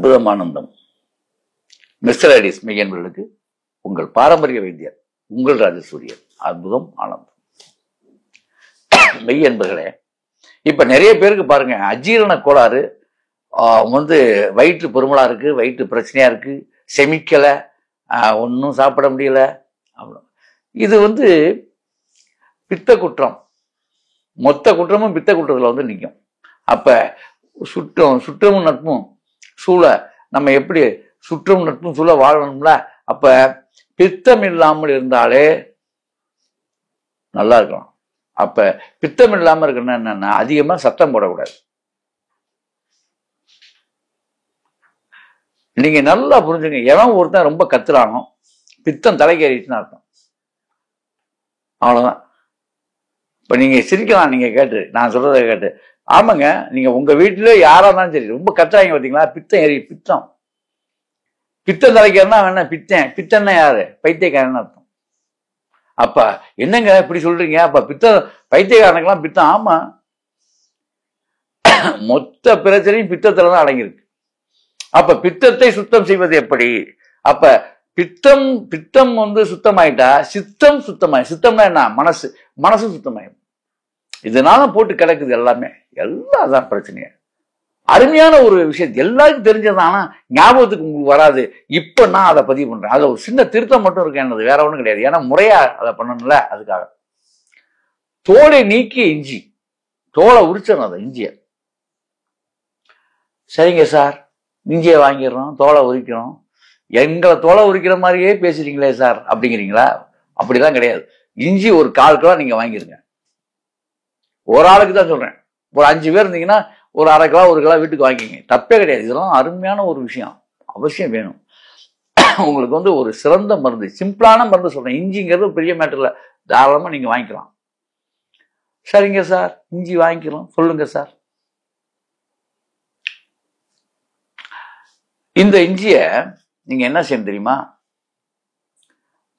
அற்புதம் ஆனந்தம். Mister IDs மெய்யன்பர்களுக்கு உங்கள் பாரம்பரிய வைத்தியர் உங்கள் ராஜசூரியன். அற்புதம் ஆனந்தம். மெய்யன்பர்களே, இப்ப நிறைய பேருக்கு பாருங்க அஜீரண கோளாறு, வயிற்று பெருமளா இருக்கு, வயிற்று பிரச்சனையா இருக்கு, செமிக்கல, ஒன்னும் சாப்பிட முடியல. இது பித்த குற்றம். மொத்த குற்றமும் பித்த குற்றத்துல நிற்கும். அப்ப சுற்றமும் நட்பும் சூழ நம்ம எப்படி சுற்றமும் நட்பும் சூழ வாழணும்ல. அப்ப பித்தம் இல்லாமல் இருந்தாலே நல்லா இருக்கலாம். அப்ப பித்தம் இல்லாம இருக்கணும் என்னன்னா அதிகமா சத்தம் போடக்கூடாது. நீங்க நல்லா புரிஞ்சுங்க. எவன் ஒருத்தன் ரொம்ப கத்துறானோ பித்தம் தலைக்கேறிச்சுன்னு அர்த்தம். அவ்வளவுதான். இப்ப நீங்க சிரிக்கலாம், நீங்க கேட்டு, நான் சொல்றதை கேட்டு. ஆமாங்க, நீங்க உங்க வீட்டுல யாரா இருந்தாலும் சரி ரொம்ப கத்துறாங்க பார்த்தீங்களா, பித்தம் ஏறி. பித்தம் தலைக்கேறினா வேணா பித்தன்னா யாரு? பைத்தியக்காரன்னு அர்த்தம். அப்ப என்னங்க இப்படி சொல்றீங்க? அப்ப பைத்தியக்காரனுக்கெல்லாம் பித்தம்? ஆமா, மொத்த பிரச்சனையும் பித்தத்துலதான் அடங்கியிருக்கு. அப்ப பித்தத்தை சுத்தம் செய்வது எப்படி? அப்ப பித்தம் சுத்தமாயிட்டா சித்தம் சுத்தமாயி. சித்தம்னா என்ன? மனசு சுத்தமாயிடும். இதனால போட்டு கிடக்குது எல்லாமே. எல்லாம் தான் பிரச்சனையே. அருமையான ஒரு விஷயம், எல்லாருக்கும் தெரிஞ்சதான். ஆனா ஞாபகத்துக்கு உங்களுக்கு வராது. இப்ப நான் அதை பதிவு பண்றேன். அதுல ஒரு சின்ன திருத்தம் மட்டும் இருக்கு, என்னது வேற ஒண்ணும் கிடையாது. ஏன்னா முறையா அதை பண்ணணும்ல, அதுக்காக. தோலை நீக்கிய இஞ்சி, தோலை உரிச்சிடணும். அதை இஞ்சிய, சரிங்க சார் இஞ்சியை வாங்கிடுறோம், தோலை உரிக்கிறோம். எங்களை தோலை உரிக்கிற மாதிரியே பேசுறீங்களே சார் அப்படிங்கிறீங்களா? அப்படிதான் கிடையாது. இஞ்சி ஒரு 1/4 கிலோ நீங்க வாங்கிருங்க. ஒரு ஆளுக்கு தான் சொல்றேன். ஒரு 5 பேர் இருந்தீங்கன்னா ஒரு 1/2 கிலோ 1 கிலோ வீட்டுக்கு வாங்கிங்க, தப்பே கிடையாது. இதெல்லாம் அருமையான ஒரு விஷயம், அவசியம் வேணும். உங்களுக்கு ஒரு சிறந்த மருந்து, சிம்பிளான மருந்து சொல்றேன். இஞ்சிங்கிறது பெரிய மேட்டர்ல, தாராளமா நீங்க வாங்கிக்கலாம். சரிங்க சார் இஞ்சி வாங்கிக்கலாம், சொல்லுங்க சார். இந்த இஞ்சிய நீங்க என்ன செய்யணும் தெரியுமா?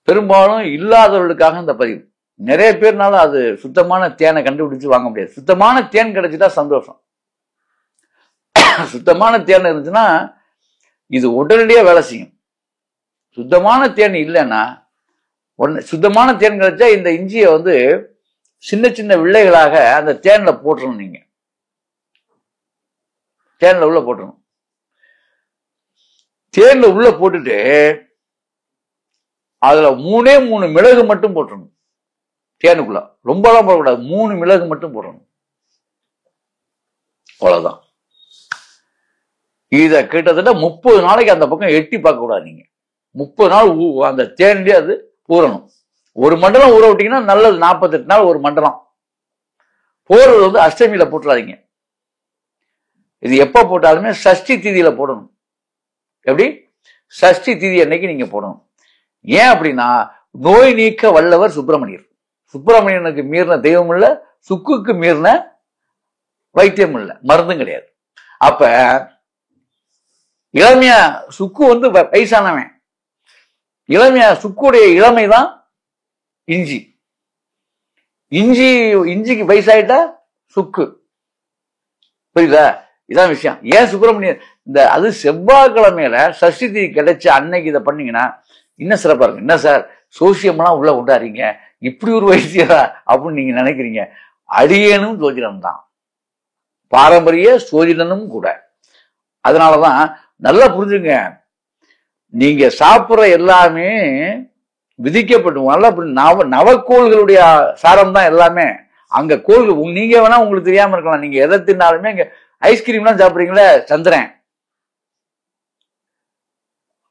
பெரும்பாலும் இல்லாதவர்களுக்காக இந்த பதிவு. நிறைய பேர்னால அது சுத்தமான தேனை கண்டுபிடிச்சு வாங்க முடியாது. சுத்தமான தேன் கிடைச்சிட்டா சந்தோஷம். சுத்தமான தேன் இருந்துச்சுன்னா இது உடனடியா வேலை செய்யும். சுத்தமான தேன் இல்லைன்னா, சுத்தமான தேன் கிடைச்சா இந்த இஞ்சியை சின்ன சின்ன வில்லைகளாக அந்த தேன்ல போட்டுறணும். நீங்க தேன்ல உள்ள போட்டுறணும். தேன்ல உள்ள போட்டுட்டு அதுல 3 மிளகு மட்டும் போட்டுறணும். தேனுக்குள்ள ரொம்பலாம் போடக்கூடாது. 3 மிளகு மட்டும் போடணும். அவ்வளவுதான். இத கிட்டத்தட்ட 30 நாளைக்கு அந்த பக்கம் எட்டி பார்க்க கூடாது. நீங்க 30 நாள் அந்த தேன்லயே அது ஊறணும். ஒரு மண்டலம் ஊற விட்டீங்கன்னா நல்லது. 48 நாள் ஒரு மண்டலம். போடுறது அஷ்டமியில போட்டுறாதீங்க. இது எப்ப போட்டாலுமே சஷ்டி தீதியில போடணும். எப்படி? சஷ்டி தீதி அன்னைக்கு நீங்க போடணும். ஏன் அப்படின்னா, நோய் நீக்க வல்லவர் சுப்பிரமணியர். சுப்பிரமணியனுக்கு மீறின தெய்வம் இல்ல, சுக்குக்கு மீறின வைத்தியம் இல்ல, மருந்தும் கிடையாது. அப்ப இளமையா சுக்கு வயசானவன், இளமையா சுக்குடைய இளமைதான் இஞ்சி. இஞ்சிக்கு வயசாயிட்டா சுக்கு. புரியுதா? இதான் விஷயம். ஏன் சுப்பிரமணியன் அது செவ்வாய்க்கிழமையில சஷ்டி தீதி கிடைச்ச அன்னைக்கு இதை பண்ணீங்கன்னா இன்னும் சிறப்பா இருக்கும். என்ன சார் சோசியம்லாம் உள்ள கொண்டாடுறீங்க, இப்படி ஒரு வைத்தியரா அப்படின்னு நீங்க நினைக்கிறீங்க. அடியேனும் சோதிடம் தான், பாரம்பரிய சோதிடனும் கூட. அதனாலதான் நல்லா புரிஞ்சுங்க. நீங்க சாப்பிட்ற எல்லாமே விதிக்கப்படும். நல்லா நவக்கோள்களுடைய சாரம் தான் எல்லாமே. அங்க கோள்கள் நீங்க வேணா உங்களுக்கு தெரியாம இருக்கலாம். நீங்க எதை தின்னாலுமே இங்க ஐஸ்கிரீம்லாம் சாப்பிட்றீங்களே, சந்திரன்.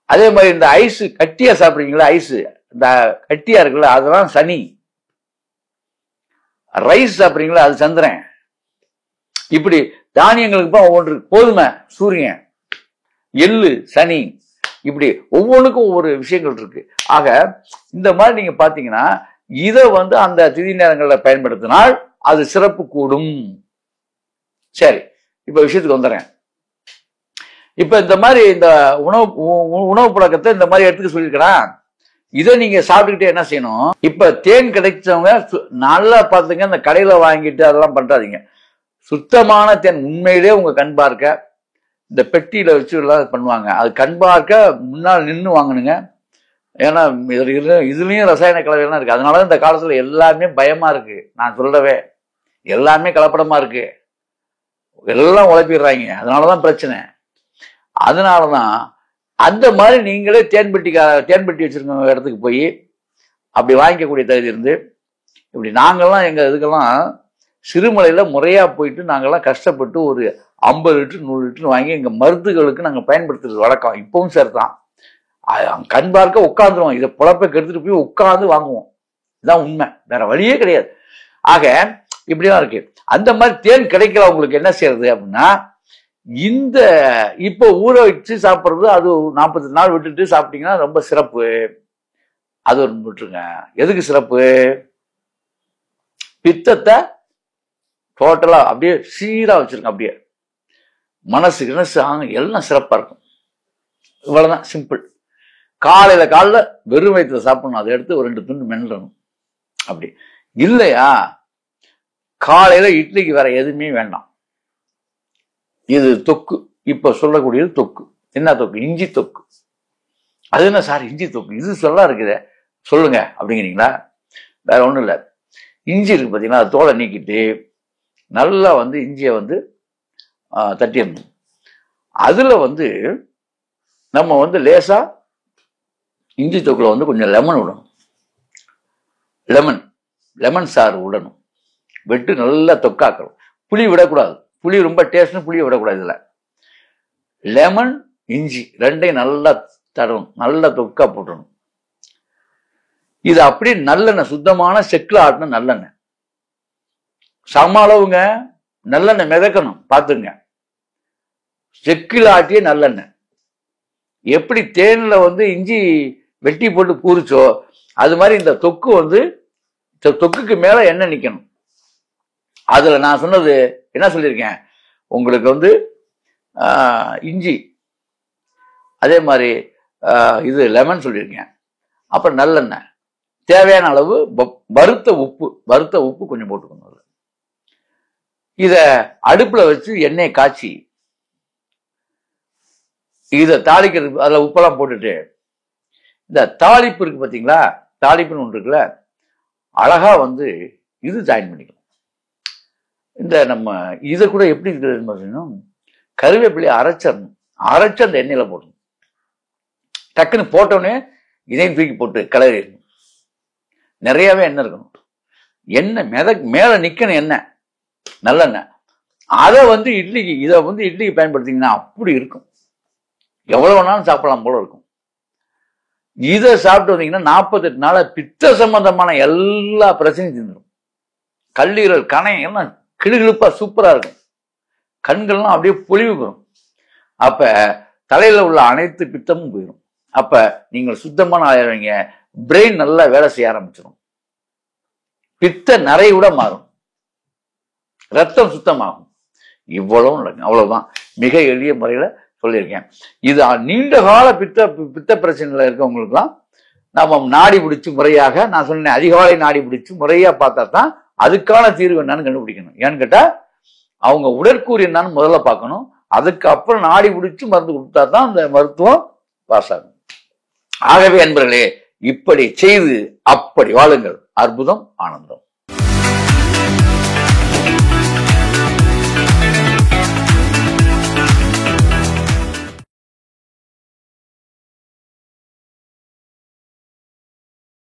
அதே மாதிரி இந்த ஐஸ் கட்டியா சாப்பிட்றீங்களா, ஐஸ் இந்த கட்டியா இருக்குல்ல, அதெல்லாம் சனி. ரைஸ் சாப்பிட்றீங்களா, அது சந்திரன். இப்படி தானியங்களுக்கு ஒவ்வொன்று. கோதுமை சூரியன், எள்ளு சனி. இப்படி ஒவ்வொன்றுக்கும் ஒவ்வொரு விஷயங்கள் இருக்கு. ஆக இந்த மாதிரி நீங்க பாத்தீங்கன்னா இதை அந்த திதி நேரங்களில் பயன்படுத்தினால் அது சிறப்பு கூடும். சரி, இப்ப விஷயத்துக்கு வந்துடுறேன். இப்ப இந்த மாதிரி இந்த உணவு பழக்கத்தை இந்த மாதிரி எடுத்துக்க சொல்லியிருக்கிறேன். இதை நீங்க சாப்பிட்டுக்கிட்டே என்ன செய்யணும்? இப்ப தேன் கிடைச்சவங்க நல்லா பார்த்துங்க, இந்த கடையில வாங்கிட்டு அதெல்லாம் பண்றாதீங்க. சுத்தமான தேன், உண்மையிலே உங்க கண் பார்க்க இந்த பெட்டியில வச்சு எல்லாம் பண்ணுவாங்க. அது கண் பார்க்க முன்னால் நின்று வாங்கணுங்க. ஏன்னா இதுலயும் ரசாயன கலவைலாம் இருக்கு. அதனால இந்த காலத்துல எல்லாமே பயமா இருக்கு. நான் சொல்றவே எல்லாமே கலப்படமா இருக்கு, எல்லாம் உழைப்பிடுறாங்க. அதனாலதான் பிரச்சனை. அதனாலதான் அந்த மாதிரி நீங்களே தேன்பெட்டி வச்சிருக்க இடத்துக்கு போய் அப்படி வாங்கிக்கக்கூடிய தகுதி இருந்து, இப்படி நாங்கள்லாம் எங்க இதுக்கெல்லாம் சிறுமலையில முறையா போயிட்டு நாங்கெல்லாம் கஷ்டப்பட்டு ஒரு 50 லிட்டர் 100 லிட்டர் வாங்கி எங்க மருந்துகளுக்கு நாங்க பயன்படுத்துறது வழக்கம். இப்பவும் சரிதான். கண் பார்க்க உட்காந்துருவோம். இதை புழப்பை கெடுத்துட்டு போய் உட்காந்து வாங்குவோம். இதுதான் உண்மை, வேற வழியே கிடையாது. ஆக இப்படிதான் இருக்கு. அந்த மாதிரி தேன் கிடைக்கிறவங்களுக்கு என்ன செய்யறது அப்படின்னா, இந்த இப்போ ஊற வச்சு சாப்பிட்றது, அது 40 நாள் விட்டுட்டு சாப்பிட்டீங்கன்னா ரொம்ப சிறப்பு. அது ஒரு விட்டுருங்க. எதுக்கு சிறப்பு? பித்தத்தை டோட்டலா அப்படியே சீரா வச்சிருங்க. அப்படியே மனசு எல்லாம் சிறப்பா இருக்கும். இவ்வளவுதான், சிம்பிள். காலையில வெறும் வயிற்றுல சாப்பிடணும். அதை எடுத்து ஒரு 2 துண்டு மெல்லணும். அப்படி இல்லையா, காலையில இட்லிக்கு வேற எதுவுமே வேண்டாம். இது தொக்கு. இப்ப சொல்லக்கூடியது தொக்கு. என்ன தொக்கு? இஞ்சி தொக்கு. அது என்ன சார் இஞ்சி தொக்கு? இது சொல்ல இருக்குதே, சொல்லுங்க அப்படிங்கிறீங்களா? வேற ஒண்ணும் இல்லை. இஞ்சி இருக்கு பார்த்தீங்கன்னா, அது தோலை நீக்கிட்டு நல்லா இஞ்சியை தட்டிடணும். அதுல நம்ம லேசா இஞ்சி தொக்குல கொஞ்சம் லெமன் விடணும். லெமன் சாறு விடணும். விட்டு நல்லா தொக்காக்கணும். புளி விடக்கூடாது. புளி ரொம்ப டேஸ்ட்னு புளியை விடக்கூடாது. இதுல லெமன் இஞ்சி ரெண்டையும் நல்லா தடணும். நல்லா தொக்கா போட்டணும். இது அப்படியே நல்லெண்ணெய், சுத்தமான செக்குல ஆட்டின நல்லெண்ணெய், சம அளவுங்க. நல்லெண்ணெய் மிதக்கணும், பார்த்துங்க. செக்கில் ஆட்டிய நல்லெண்ணெய். எப்படி தேன்ல இஞ்சி வெட்டி போட்டு பூரிச்சோ அது மாதிரி இந்த தொக்கு தொக்குக்கு மேல எண்ணெய் நிக்கணும். அதுல நான் சொன்னது என்ன சொல்லியிருக்கேன் உங்களுக்கு, இஞ்சி, அதே மாதிரி இது லெமன் சொல்லியிருக்கேன். அப்புறம் நல்லெண்ணெய், தேவையான அளவு வறுத்த உப்பு கொஞ்சம் போட்டுக்கணும். இத அடுப்புல வச்சு எண்ணெயை காய்ச்சி இத தாளிக்கிறதுக்கு அதுல உப்பெல்லாம் போட்டுட்டு, இந்த தாளிப்பு இருக்கு பாத்தீங்களா, தாளிப்புன்னு ஒன்று இருக்குல்ல, அழகா இது ஜாயின் பண்ணிக்கணும். இந்த நம்ம இதை கூட எப்படி இருக்கிறது பார்த்தீங்கன்னா, கருவேப்பிலையை அரைச்சு அந்த எண்ணெயில போடணும். டக்குன்னு போட்டோடனே இதையும் தூக்கி போட்டு கிளறிடணும். நிறையவே எண்ணெய் இருக்கணும். எண்ணெய் மேல நிக்கணும், எண்ணெய் நல்லெண்ணெய். அதை இட்லிக்கு இட்லிக்கு பயன்படுத்திங்கன்னா அப்படி இருக்கும். எவ்வளவு வேணாலும் சாப்பிடலாம் போல இருக்கும். இதை சாப்பிட்டு வந்தீங்கன்னா 48 நாள பித்த சம்பந்தமான எல்லா பிரச்சனையும் தீர்ந்துடும். கல்லீரல், கணையம் எல்லாம் கிளுகிழுப்பா சூப்பரா இருக்கும். கண்கள்லாம் அப்படியே பொலிவு பெறும். அப்ப தலையில உள்ள அனைத்து பித்தமும் போயிடும். அப்ப நீங்கள் சுத்தமான ஆயிடுவீங்க. பிரெயின் நல்லா வேலை செய்ய ஆரம்பிச்சிடும். பித்த நிறைய மாறும். ரத்தம் சுத்தமாகும். இவ்வளவு நடக்கும். அவ்வளவுதான். மிக எளிய முறையில சொல்லியிருக்கேன். இது நீண்ட கால பித்த பிரச்சனைல இருக்கவங்களுக்குலாம் நம்ம நாடி பிடிச்சு முறையாக, நான் சொன்னேன் அதிகாலை நாடி பிடிச்சு முறையா பார்த்தா தான் அதுக்கான தீர்வு என்னன்னு கண்டுபிடிக்கணும். ஏன்னு கேட்டா அவங்க உடற்கூறு என்னன்னு முதல்ல பார்க்கணும். அதுக்கு அப்புறம் நாடி பிடிச்சு மருந்து கொடுத்தா தான் அந்த மருத்துவம் பாஸ் ஆகும். ஆகவே அன்பர்களே, இப்படி செய்து அப்படி வாழுங்கள். அற்புதம், ஆனந்தம்.